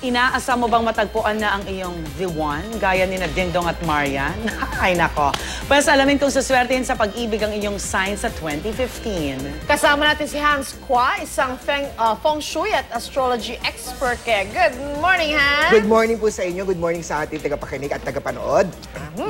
Inaasa mo bang matagpuan na ang iyong the one, gaya ni na Dingdong at Marian? Ay nako. Pues alamin kung suswertein sa pag-ibig ang iyong sign sa 2015. Kasama natin si Hans Kwa, isang feng shui at astrology expert. Kaya good morning, Hans! Good morning po sa inyo. Good morning sa ating tagapakinig at tagapanood.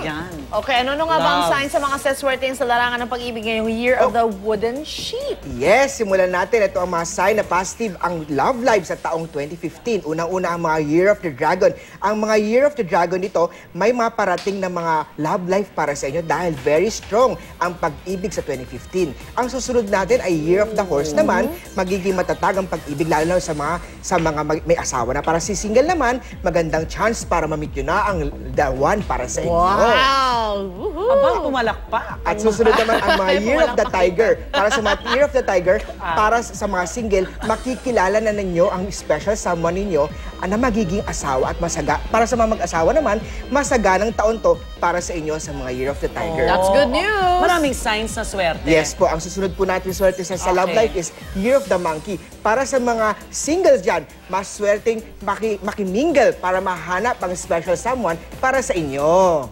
Yan. Okay, ano nga ba ang sign sa mga suswertein sa larangan ng pag-ibig ngayong Year of the Wooden Sheep? Yes, simulan natin. Ito ang mga sign na positive ang love life sa taong 2015. Unang-una ang mga Year of the Dragon. Ang mga Year of the Dragon dito, may mga parating na mga love life para sa inyo dahil very strong ang pag-ibig sa 2015. Ang susunod natin ay Year of the Horse naman, magiging matatag ang pag-ibig lalo sa mga may asawa na. Para si single naman, magandang chance para ma-meet nyo na ang the one para sa inyo. Wow! Aba, pumalakpak. At susunod naman ang mga Year of the Tiger. Para sa mga Year of the Tiger, para sa mga single, makikilala na ninyo ang special someone ninyo na magiging asawa at masaga. Para sa mga mag-asawa naman, masaganang taon to para sa inyo sa mga Year of the Tiger. That's good news! Maraming signs na swerte. Yes po, ang susunod po natin swerte sa love life is Year of the Monkey. Para sa mga singles dyan, mas swerteng makimingle para mahanap ang special someone para sa inyo.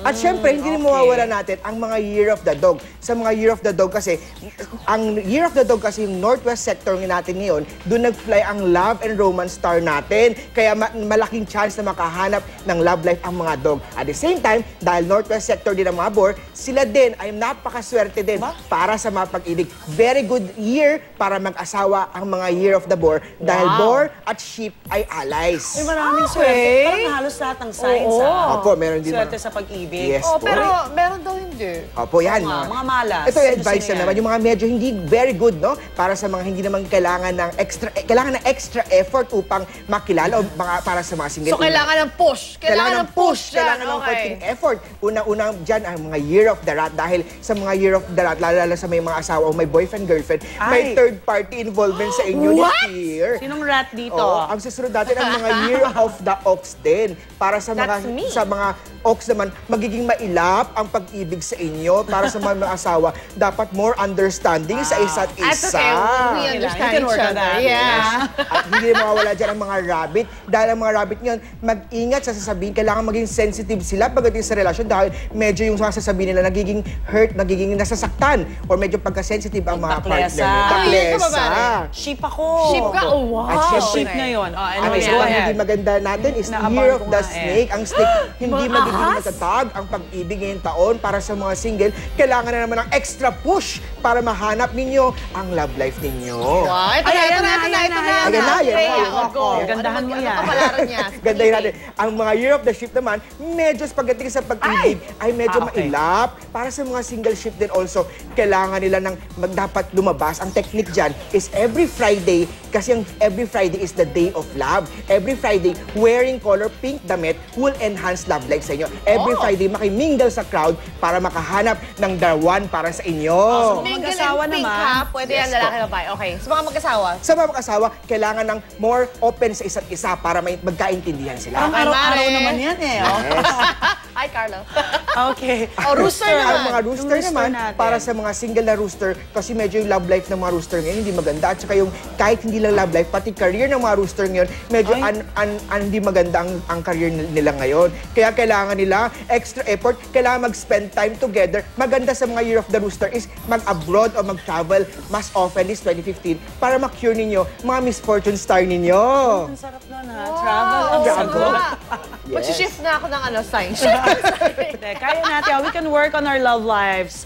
At syempre, hindi rin mawawala natin ang mga Year of the Dog. Sa mga Year of the Dog kasi, ang Year of the Dog kasi yung northwest sector natin ngayon, doon nag-fly ang love and romance star natin. Kaya malaking chance na makahanap ng love life ang mga dog. At the same time, dahil northwest sector din ang mga boar, sila din ay napakaswerte din para sa mga pag-ibig. Very good year para mag-asawa ang mga Year of the Boar dahil boar at sheep ay allies. May maraming swerte. Parang halos lahat ng signs. Opo, meron din swerte sa pag-ibig. Yes po. Pero meron daw hindi. Opo, yan. Mga malas. Ito yung advice na naman, yung mga medyo hindi very good, no? Para sa mga hindi naman kailangan ng extra effort upang makilala o para sa mga single. So, kailangan ng push. Kailangan ng push. Kailangan ng konting effort. Unang-unang dyan ang mga Year of the Rat. Dahil sa mga Year of the Rat, lalo sa may mga asawa o may boyfriend, girlfriend, may third party involvement sa inyo this year. Sinong rat dito? Ang susunod natin ang mga Year of the Ox din. Para sa mga ox naman, magiging mailap ang pag-ibig sa inyo. Para sa mga asawa, dapat more understanding sa isa't isa. That's okay. We understand You can work each on other. that. Yeah. At hindi mawawala dyan ang mga rabbit. Dahil ang mga rabbit ngayon, mag-ingat sa sasabihin. Kailangan maging sensitive sila pagdating sa relasyon dahil medyo yung sasabihin nila nagiging hurt, nagiging nasasaktan or medyo pagka-sensitive ang mga partner nila. Taklesa. Sheep ako. Sheep ka? Oh, wow. At Sheep na yun. Anyways, Anyways, ang hindi maganda natin is Year of the Snake. Ang snake, hindi magiging matatag ang pag-ibig ngayong taon para sa mga single. Kailangan na naman ng extra push para mahanap ninyo ang love life ninyo. Wow, ito na. Gandahan mo yan. Gandahin natin. Ang mga Year of the Sheep naman, medyo pagdating sa pag-ibig ay medyo mailap. Para sa mga single sheep din also, kailangan nila ng dapat lumabas. Ang technique dyan is every Friday, kasi every Friday is the day of love. Every Friday, wearing color pink damit will enhance love life sa inyo. Every Friday, makimingle sa crowd para makahanap ng the one para sa inyo. So, mag-asawa naman. Pwede yan lalaki babae. Okay. Sa mga mag-asawa? Sa mga mag-asawa, kailangan ng more open sa isa't isa para may magkaintindihan sila. Ang araw-araw naman yan eh. Hi, Carlo. Okay. Rooster naman. Ang mga rooster naman, para sa mga single na rooster, kasi medyo yung love life ng mga rooster ngayon hindi maganda. At saka yung kahit hindi lang love life, pati career ng mga rooster ngayon, medyo hindi maganda ang career nila ngayon. Kaya kailangan nila extra effort, kailangan mag-spend time together. Maganda sa mga Year of the Rooster is mag-abroad o mag-travel mas often this 2015 para ma-cure ninyo mga misfortune star ninyo. Ang sarap nun ha. Travel ang sagot. Mag-shift na ako ng sign. Kaya natin. We can work on our love lives.